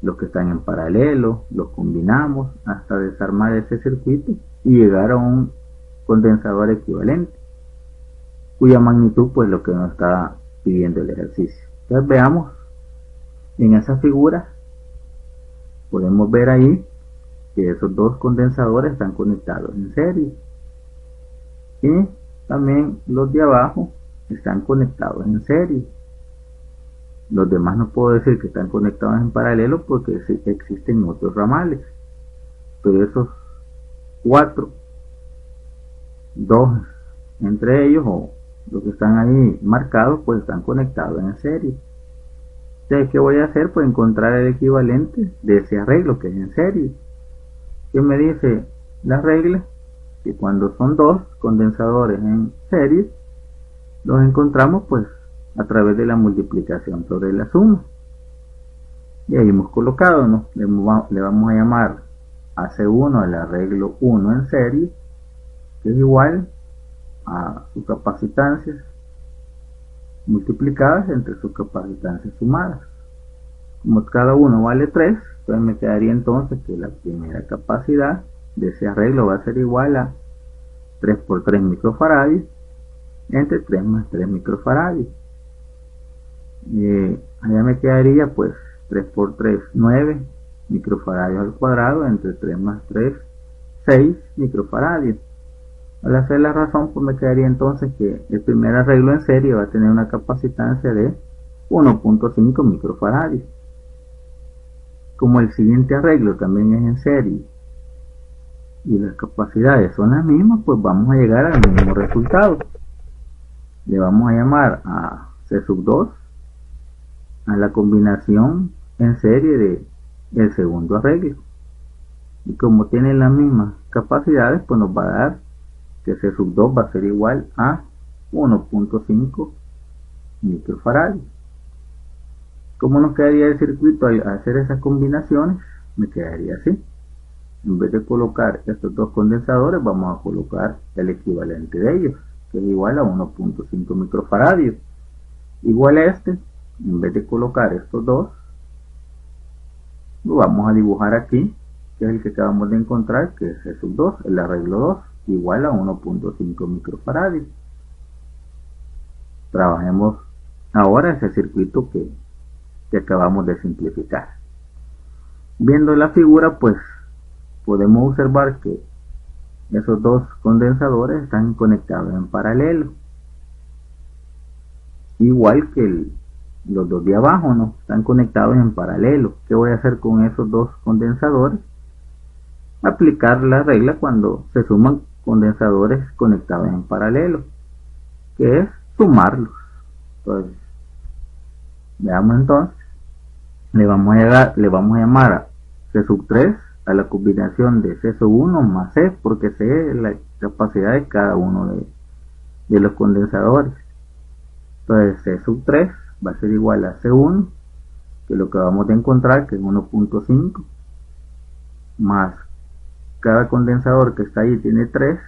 los que están en paralelo, los combinamos hasta desarmar ese circuito y llegar a un condensador equivalente, cuya magnitud pues lo que nos está pidiendo el ejercicio. Entonces veamos, en esa figura podemos ver ahí que esos 2 condensadores están conectados en serie, y también los de abajo están conectados en serie. Los demás no puedo decir que están conectados en paralelo porque sí existen otros ramales, pero esos 4, 2 entre ellos, o los que están ahí marcados, pues están conectados en serie. Entonces, ¿qué voy a hacer? Pues encontrar el equivalente de ese arreglo que es en serie. ¿Qué me dice la regla? Que cuando son 2 condensadores en serie, los encontramos pues a través de la multiplicación sobre la suma. Y ahí hemos colocado, ¿no? Le vamos a llamar a C1 el arreglo 1 en serie, que es igual a sus capacitancias multiplicadas entre sus capacitancias sumadas. Como cada uno vale 3, entonces me quedaría entonces que la primera capacidad de ese arreglo va a ser igual a 3 por 3 microfaradios entre 3 más 3 microfaradios. Allá me quedaría pues 3 por 3, 9 microfaradios al cuadrado entre 3 más 3, 6 microfaradios. Al hacer la razón, pues me quedaría entonces que el primer arreglo en serie va a tener una capacitancia de 1.5 microfaradios. Como el siguiente arreglo también es en serie y las capacidades son las mismas, pues vamos a llegar al mismo resultado. Le vamos a llamar a C2 a la combinación en serie del segundo arreglo, y como tiene las mismas capacidades, pues nos va a dar que C sub 2 va a ser igual a 1.5 microfarads. ¿Cómo nos quedaría el circuito al hacer esas combinaciones? Me quedaría así. En vez de colocar estos dos condensadores, vamos a colocar el equivalente de ellos, que es igual a 1.5 microfarads. Igual a este, en vez de colocar estos dos, lo vamos a dibujar aquí, que es el que acabamos de encontrar, que es C sub 2, el arreglo 2, igual a 1.5 microfarads. Trabajemos ahora ese circuito que acabamos de simplificar. Viendo la figura, pues podemos observar que esos dos condensadores están conectados en paralelo, igual que los dos de abajo, ¿no? Están conectados en paralelo. ¿Qué voy a hacer con esos dos condensadores? Aplicar la regla cuando se suman condensadores conectados en paralelo, que es sumarlos. Entonces, veamos entonces, le vamos a llamar a C sub 3 a la combinación de C sub 1 más C, porque C es la capacidad de cada uno de los condensadores. Entonces C sub 3 va a ser igual a C1, que es lo que vamos a encontrar, que es 1.5, más cada condensador que está ahí tiene 3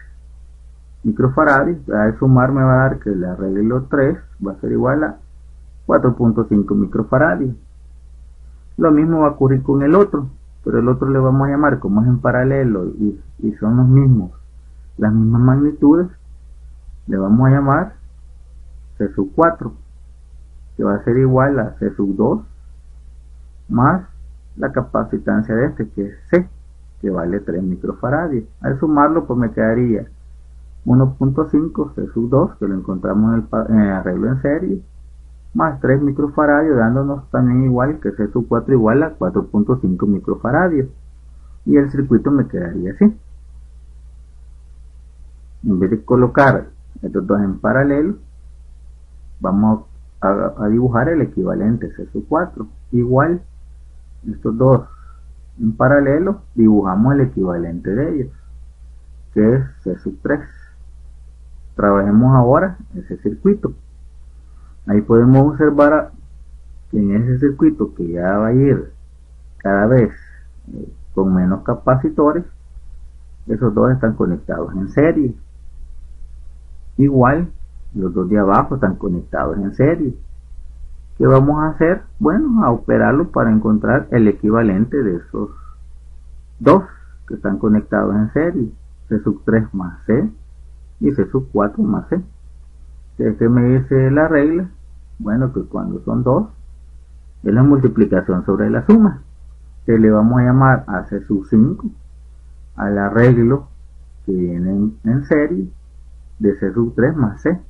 microfarads. Al sumar me va a dar que el arreglo 3 va a ser igual a 4.5 microfarads. Lo mismo va a ocurrir con el otro, pero el otro le vamos a llamar, como es en paralelo y son las mismas magnitudes, le vamos a llamar C sub 4, que va a ser igual a C sub 2 más la capacitancia de este, que es C, que vale 3 microfarads. Al sumarlo, pues me quedaría 1.5 C sub 2, que lo encontramos en el arreglo en serie, más 3 microfarads, dándonos también igual que C sub 4 igual a 4.5 microfarads. Y el circuito me quedaría así. En vez de colocar estos dos en paralelo, vamos a dibujar el equivalente C sub 4. Igual, estos dos en paralelo, dibujamos el equivalente de ellos, que es C sub 3. Trabajemos ahora ese circuito. Ahí podemos observar que en ese circuito, que ya va a ir cada vez con menos capacitores, esos dos están conectados en serie. Igual, los dos de abajo están conectados en serie. ¿Qué vamos a hacer? Bueno, a operarlo para encontrar el equivalente de esos dos que están conectados en serie, C sub 3 más C y C sub 4 más C. ¿Qué me dice la regla? Bueno, que cuando son dos es la multiplicación sobre la suma, que le vamos a llamar a C sub 5 al arreglo que viene en serie de C sub 3 más C,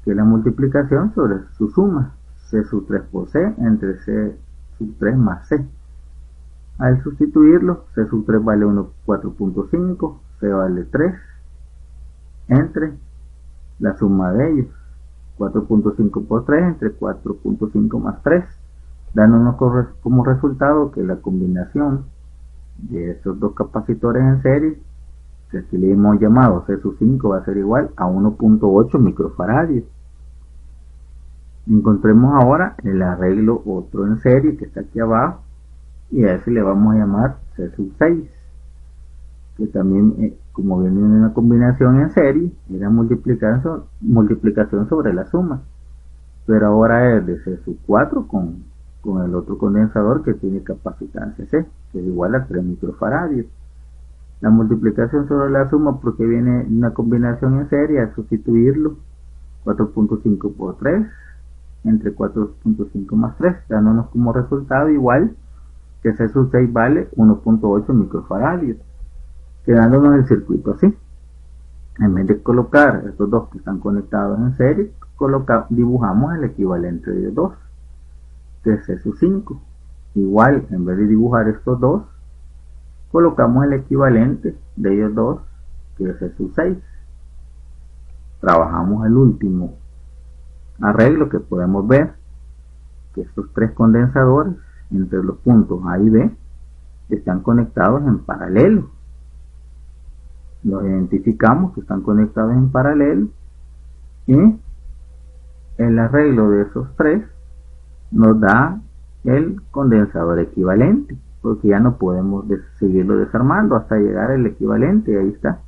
que es la multiplicación sobre su suma, C sub 3 por C entre C sub 3 más C. Al sustituirlo, C sub 3 vale 4.5, C vale 3, entre la suma de ellos, 4.5 por 3 entre 4.5 más 3, dándonos como resultado que la combinación de estos dos capacitores en serie, que aquí le hemos llamado C sub 5, va a ser igual a 1.8 microfarads. Encontremos ahora el arreglo otro en serie que está aquí abajo, y a ese le vamos a llamar C sub 6, que también, como viene en una combinación en serie, era multiplicación sobre la suma, pero ahora es de C sub 4 con el otro condensador que tiene capacitancia C, que es igual a 3 microfarads. La multiplicación sobre la suma, porque viene en una combinación en serie, al sustituirlo, 4.5 por 3 entre 4.5 más 3, dándonos como resultado igual que C sub 6 vale 1.8 microfarads, quedándonos el circuito así. En vez de colocar estos dos que están conectados en serie, dibujamos el equivalente de 2, que es C sub 5. Igual, en vez de dibujar estos dos, colocamos el equivalente de ellos dos, que es C sub 6. Trabajamos el último arreglo, que podemos ver que estos tres condensadores entre los puntos A y B están conectados en paralelo. los identificamos que están conectados en paralelo y el arreglo de esos tres nos da el condensador equivalente, porque ya no podemos seguirlo desarmando hasta llegar al equivalente. Ahí está,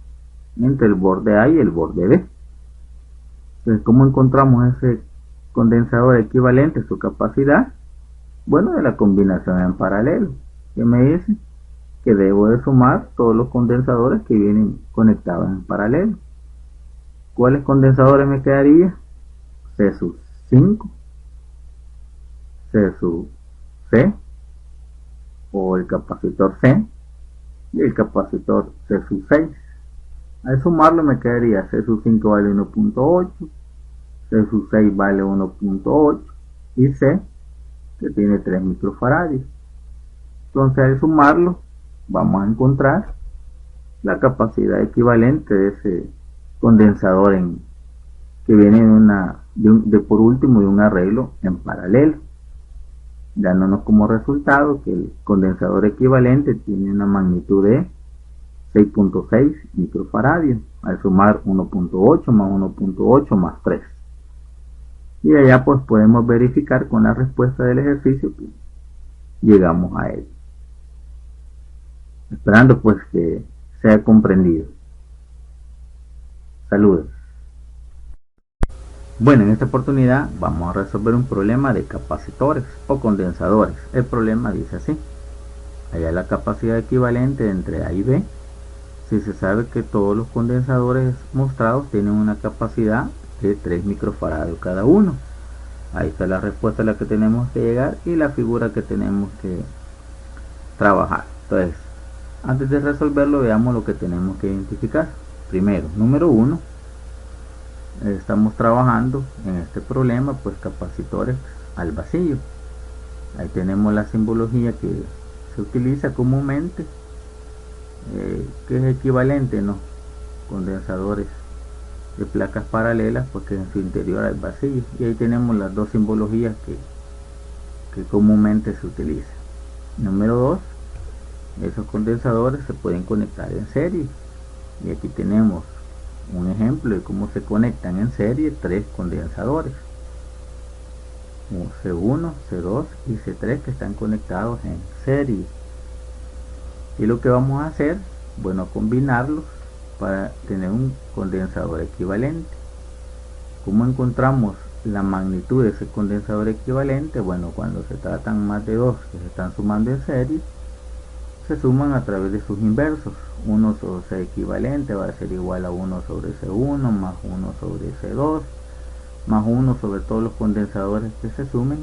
entre el borde A y el borde B. Entonces, ¿cómo encontramos ese condensador equivalente, su capacidad? Bueno, de la combinación en paralelo, que me dice que debo de sumar todos los condensadores que vienen conectados en paralelo. ¿Cuáles condensadores me quedaría? C sub 5, C sub C, o el capacitor C, y el capacitor C sub 6. Al sumarlo me quedaría C sub 5 vale 1.8, C sub 6 vale 1.8 y C, que tiene 3 microfaradios. Entonces, al sumarlo vamos a encontrar la capacidad equivalente de ese condensador que viene por último de un arreglo en paralelo, dándonos como resultado que el condensador equivalente tiene una magnitud de 6.6 microfaradios al sumar 1.8 más 1.8 más 3. Y allá pues podemos verificar con la respuesta del ejercicio que llegamos a él. Esperando pues que sea comprendido. Saludos. Bueno, en esta oportunidad vamos a resolver un problema de capacitores o condensadores. El problema dice así: halla la capacidad equivalente entre A y B si se sabe que todos los condensadores mostrados tienen una capacidad de 3 microfaradios cada uno. Ahí está la respuesta a la que tenemos que llegar y la figura que tenemos que trabajar. Entonces, antes de resolverlo, veamos lo que tenemos que identificar. Primero, número 1, estamos trabajando en este problema pues capacitores al vacío. Ahí tenemos la simbología que se utiliza comúnmente, que es equivalente, ¿no? Condensadores de placas paralelas porque en su interior hay vacío, y ahí tenemos las dos simbologías que comúnmente se utilizan. Número 2, esos condensadores se pueden conectar en serie, y aquí tenemos un ejemplo de cómo se conectan en serie tres condensadores, C1, C2 y C3, que están conectados en serie. Y lo que vamos a hacer, bueno, combinarlos para tener un condensador equivalente. ¿Cómo encontramos la magnitud de ese condensador equivalente? Bueno, cuando se tratan más de dos que se están sumando en serie, se suman a través de sus inversos. 1 sobre C equivalente va a ser igual a 1 sobre C1 más 1 sobre C2 más 1 sobre todos los condensadores que se sumen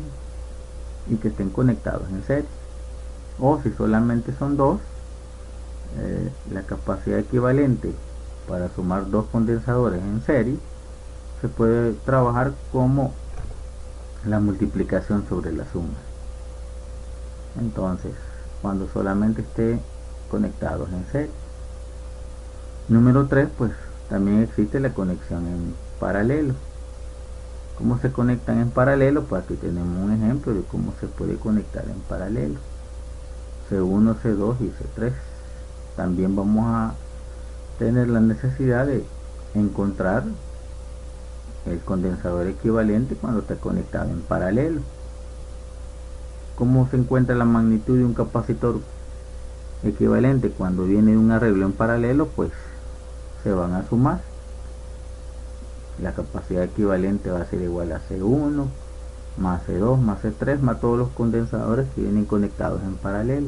y que estén conectados en serie. O si solamente son dos, la capacidad equivalente para sumar dos condensadores en serie se puede trabajar como la multiplicación sobre la suma. Entonces, cuando solamente esté conectados en serie. Número 3, pues también existe la conexión en paralelo. ¿Cómo se conectan en paralelo? Pues aquí tenemos un ejemplo de cómo se puede conectar en paralelo. C1, C2 y C3. También vamos a tener la necesidad de encontrar el condensador equivalente cuando está conectado en paralelo. ¿Cómo se encuentra la magnitud de un capacitor equivalente cuando viene de un arreglo en paralelo? Pues se van a sumar. La capacidad equivalente va a ser igual a C1 más C2 más C3 más todos los condensadores que vienen conectados en paralelo.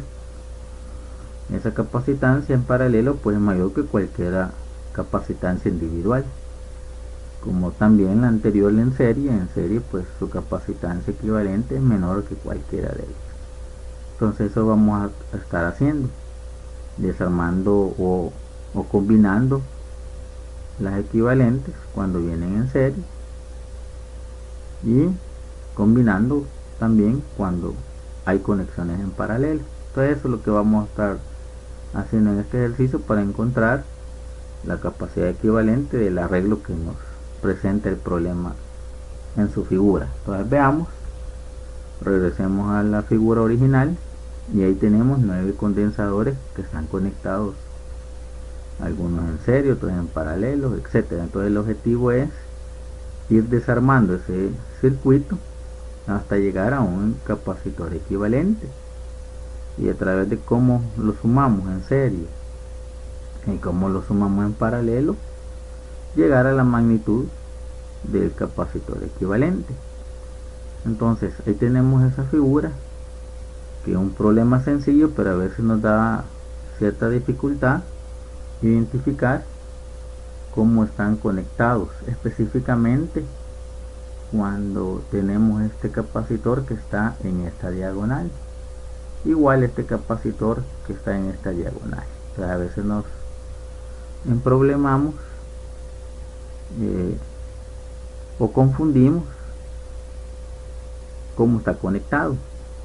Esa capacitancia en paralelo pues es mayor que cualquier capacitancia individual, como también la anterior en serie pues su capacitancia equivalente es menor que cualquiera de ellas. Entonces eso vamos a estar haciendo, desarmando o combinando las equivalentes cuando vienen en serie y combinando también cuando hay conexiones en paralelo. Entonces eso es lo que vamos a estar haciendo en este ejercicio para encontrar la capacidad equivalente del arreglo que nos presenta el problema en su figura. Entonces veamos, regresemos a la figura original y ahí tenemos 9 condensadores que están conectados algunos en serie, otros en paralelo, etcétera. Entonces el objetivo es ir desarmando ese circuito hasta llegar a un capacitor equivalente, y a través de cómo lo sumamos en serie y cómo lo sumamos en paralelo, llegar a la magnitud del capacitor equivalente. Entonces ahí tenemos esa figura, que es un problema sencillo, pero a veces nos da cierta dificultad identificar cómo están conectados, específicamente cuando tenemos este capacitor que está en esta diagonal, igual este capacitor que está en esta diagonal. Entonces a veces nos emproblemamos o confundimos cómo está conectado.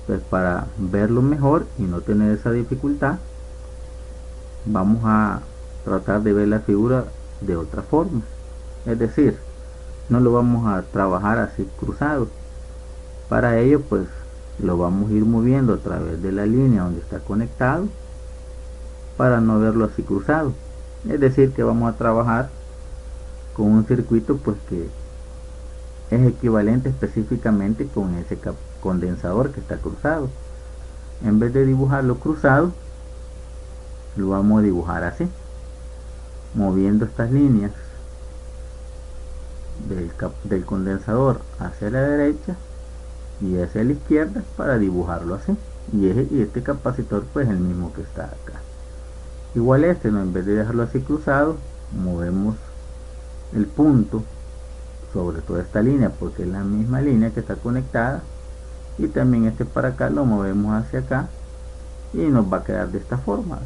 Entonces, para verlo mejor y no tener esa dificultad, vamos a tratar de ver la figura de otra forma. Es decir, no lo vamos a trabajar así cruzado. Para ello, pues lo vamos a ir moviendo a través de la línea donde está conectado, para no verlo así cruzado. Es decir, que vamos a trabajar con un circuito pues que es equivalente específicamente con ese condensador que está cruzado. En vez de dibujarlo cruzado, lo vamos a dibujar así, moviendo estas líneas del condensador hacia la derecha y hacia la izquierda, para dibujarlo así. Y este capacitor pues el mismo que está acá. Igual ¿no? En vez de dejarlo así cruzado, movemos el punto sobre toda esta línea, porque es la misma línea que está conectada, y también este para acá lo movemos hacia acá y nos va a quedar de esta forma.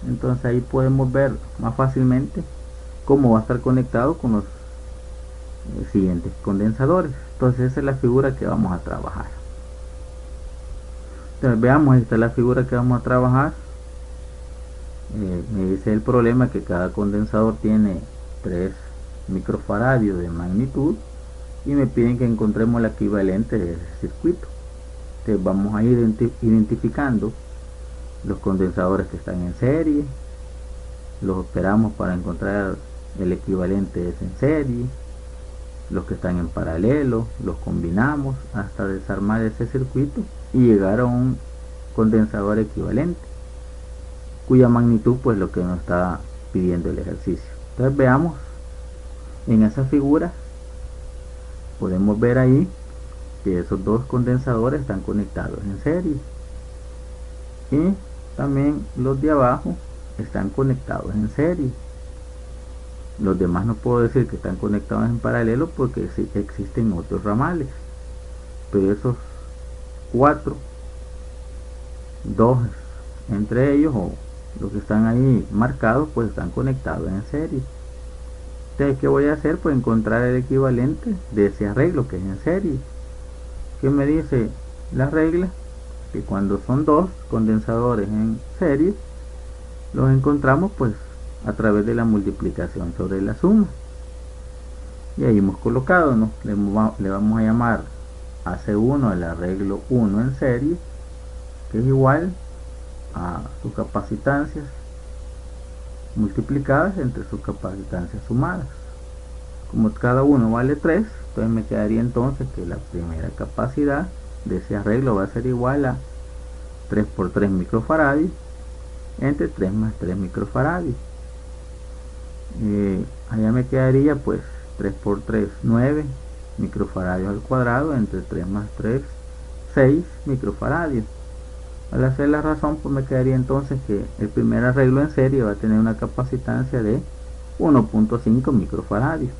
Entonces ahí podemos ver más fácilmente cómo va a estar conectado con los siguientes condensadores. Entonces esa es la figura que vamos a trabajar. Entonces veamos, esta es la figura que vamos a trabajar. Me dice el problema que cada condensador tiene 3 microfaradios de magnitud, y me piden que encontremos la equivalente de ese circuito. Entonces vamos a ir identificando los condensadores que están en serie, los operamos para encontrar el equivalente de ese en serie, los que están en paralelo, los combinamos hasta desarmar ese circuito y llegar a un condensador equivalente, cuya magnitud pues lo que nos está pidiendo el ejercicio. Entonces veamos, en esa figura podemos ver ahí que esos dos condensadores están conectados en serie, y también los de abajo están conectados en serie. Los demás no puedo decir que están conectados en paralelo, porque sí existen otros ramales, pero esos 4, 2 entre ellos, o los que están ahí marcados, pues están conectados en serie. Entonces, ¿qué voy a hacer? Pues encontrar el equivalente de ese arreglo que es en serie. ¿Qué me dice la regla? Que cuando son dos condensadores en serie, los encontramos pues a través de la multiplicación sobre la suma. Y ahí hemos colocado, ¿no? Le vamos a llamar a C1 el arreglo 1 en serie, que es igual a sus capacitancias multiplicadas entre sus capacitancias sumadas. Como cada uno vale 3, entonces me quedaría entonces que la primera capacidad de ese arreglo va a ser igual a 3 por 3 microfaradios entre 3 más 3 microfaradios. Allá me quedaría pues 3 por 3, 9 microfaradios al cuadrado entre 3 más 3, 6 microfaradios. Al hacer la razón, pues me quedaría entonces que el primer arreglo en serie va a tener una capacitancia de 1.5 microfaradios.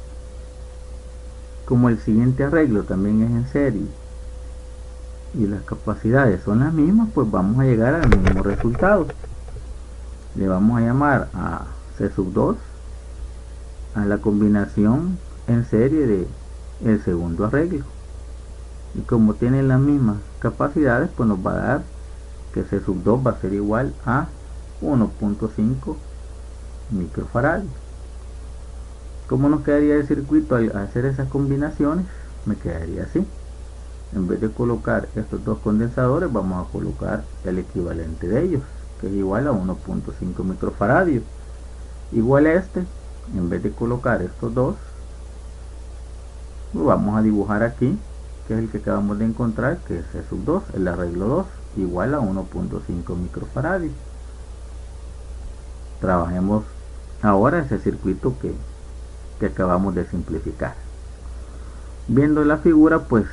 Como el siguiente arreglo también es en serie y las capacidades son las mismas, pues vamos a llegar al mismo resultado. Le vamos a llamar a C2 a la combinación en serie de el segundo arreglo, y como tienen las mismas capacidades, pues nos va a dar que C2 va a ser igual a 1.5 microfaradios. ¿Cómo nos quedaría el circuito al hacer esas combinaciones? Me quedaría así. En vez de colocar estos dos condensadores, vamos a colocar el equivalente de ellos, que es igual a 1.5 microfaradios. igual a este, en vez de colocar estos dos, lo vamos a dibujar aquí, que es el que acabamos de encontrar, que es C sub 2, el arreglo 2, igual a 1.5 microfaradios. Trabajemos ahora ese circuito que acabamos de simplificar. Viendo la figura, pues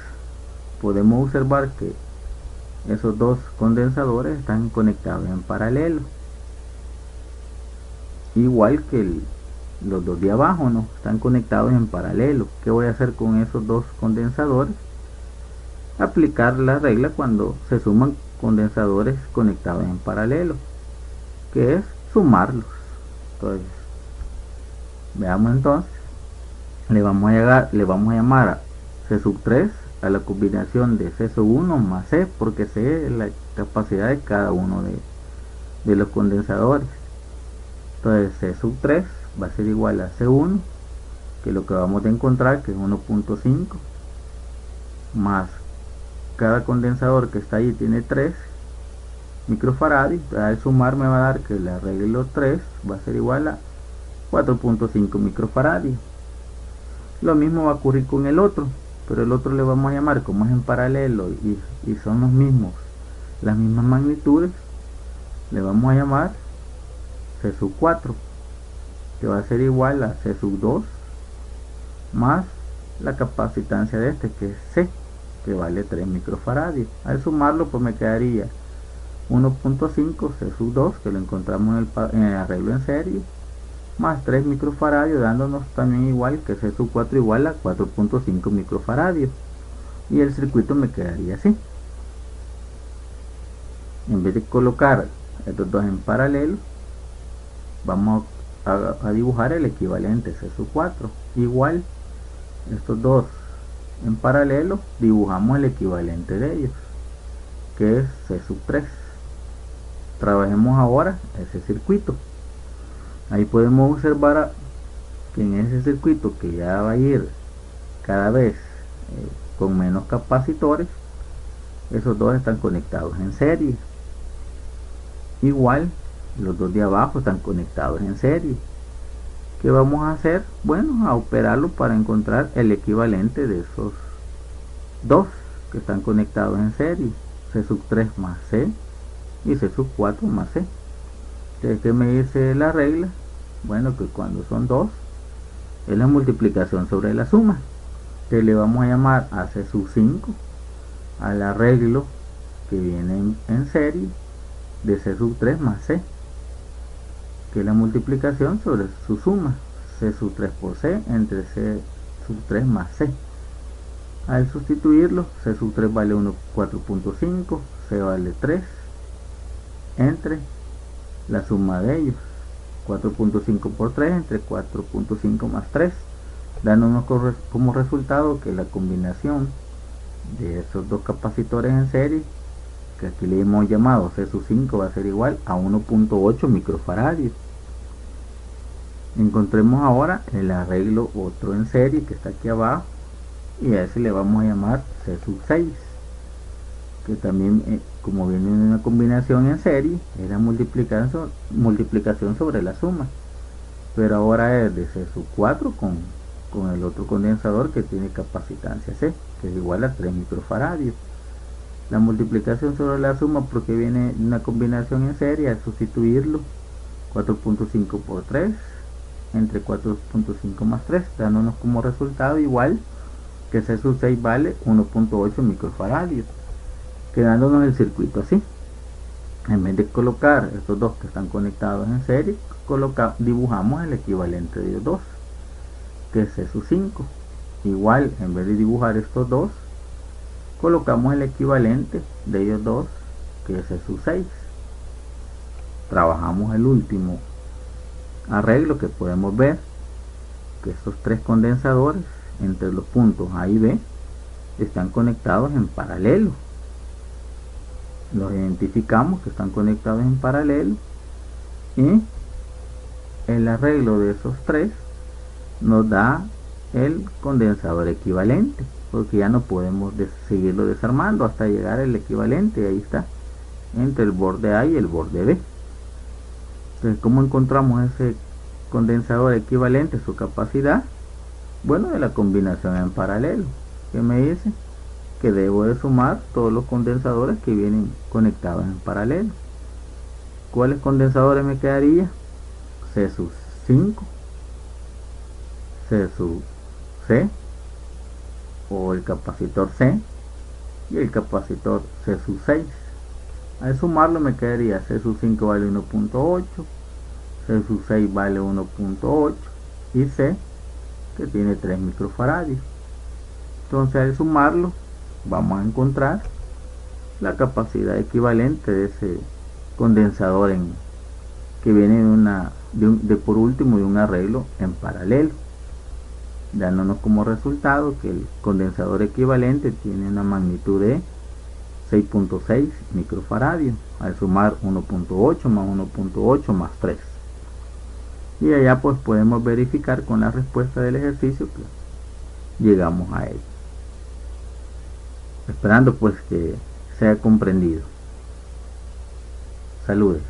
podemos observar que esos dos condensadores están conectados en paralelo, igual que los dos de abajo, ¿no? Están conectados en paralelo. ¿Qué voy a hacer con esos dos condensadores? Aplicar la regla cuando se suman condensadores conectados en paralelo, que es sumarlos. Entonces, veamos entonces, le vamos a llamar a C sub 3 a la combinación de C sub 1 más C, porque C es la capacidad de cada uno de los condensadores. Entonces C sub 3 va a ser igual a C1, que es lo que vamos a encontrar, que es 1.5, más cada condensador que está ahí tiene 3 microfaradios. Al sumar me va a dar que el arreglo 3 va a ser igual a 4.5 microfaradios. Lo mismo va a ocurrir con el otro, pero el otro le vamos a llamar, como es en paralelo y son los mismos, las mismas magnitudes, le vamos a llamar C sub 4, que va a ser igual a C sub 2 más la capacitancia de este, que es C, que vale 3 microfaradios. Al sumarlo, pues me quedaría 1.5 C sub 2, que lo encontramos en el arreglo en serie, más 3 microfaradios, dándonos también igual que C sub 4 igual a 4.5 microfaradios. Y el circuito me quedaría así. En vez de colocar estos dos en paralelo, vamos a dibujar el equivalente C sub 4. Igual, estos dos en paralelo, dibujamos el equivalente de ellos, que es C sub 3. Trabajemos ahora ese circuito. Ahí podemos observar que en ese circuito, que ya va a ir cada vez con menos capacitores, esos dos están conectados en serie. Igual, los dos de abajo están conectados en serie. ¿Qué vamos a hacer? Bueno, a operarlo para encontrar el equivalente de esos dos que están conectados en serie, C sub 3 más C y C sub 4 más C. Entonces, ¿qué me dice la regla? Bueno, que cuando son dos es la multiplicación sobre la suma, que le vamos a llamar a C sub 5 al arreglo que viene en serie de C sub 3 más C, que es la multiplicación sobre su suma, C sub 3 por C entre C sub 3 más C. Al sustituirlo, C sub 3 vale 4.5, C vale 3, entre la suma de ellos, 4.5 por 3 entre 4.5 más 3, dándonos como resultado que la combinación de esos dos capacitores en serie, que aquí le hemos llamado C sub 5, va a ser igual a 1.8 microfaradios. Encontremos ahora el arreglo otro en serie que está aquí abajo, y a ese le vamos a llamar C sub 6, que también como viene en una combinación en serie, es la multiplicación sobre la suma, pero ahora es de C sub 4 con el otro condensador que tiene capacitancia C, que es igual a 3 microfaradios. La multiplicación sobre la suma, porque viene una combinación en serie, al sustituirlo, 4.5 por 3 entre 4.5 más 3, dándonos como resultado igual que C sub 6 vale 1.8 microfaradios, quedándonos el circuito así. En vez de colocar estos dos que están conectados en serie, dibujamos el equivalente de ellos dos, que es C sub 5. Igual, en vez de dibujar estos dos, colocamos el equivalente de ellos dos, que es C sub 6. Trabajamos el último arreglo, que podemos ver que estos tres condensadores entre los puntos A y B están conectados en paralelo. Los identificamos que están conectados en paralelo, y el arreglo de esos tres nos da el condensador equivalente, porque ya no podemos seguirlo desarmando hasta llegar al equivalente. Ahí está, entre el borde A y el borde B. Entonces, ¿cómo encontramos condensador equivalente a su capacidad, bueno, de la combinación en paralelo, que me dice que debo de sumar todos los condensadores que vienen conectados en paralelo. ¿Cuáles condensadores me quedaría? C sub 5, C sub C, o el capacitor C, y el capacitor C sub 6. Al sumarlo me quedaría C sub 5 vale 1.8, C sub 6 vale 1.8 y C, que tiene 3 microfaradios. Entonces al sumarlo vamos a encontrar la capacidad equivalente de ese condensador que viene por último de un arreglo en paralelo, dándonos como resultado que el condensador equivalente tiene una magnitud de 6.6 microfaradios al sumar 1.8 más 1.8 más 3. Y allá pues podemos verificar con la respuesta del ejercicio que llegamos a él, esperando pues que sea comprendido. Saludos.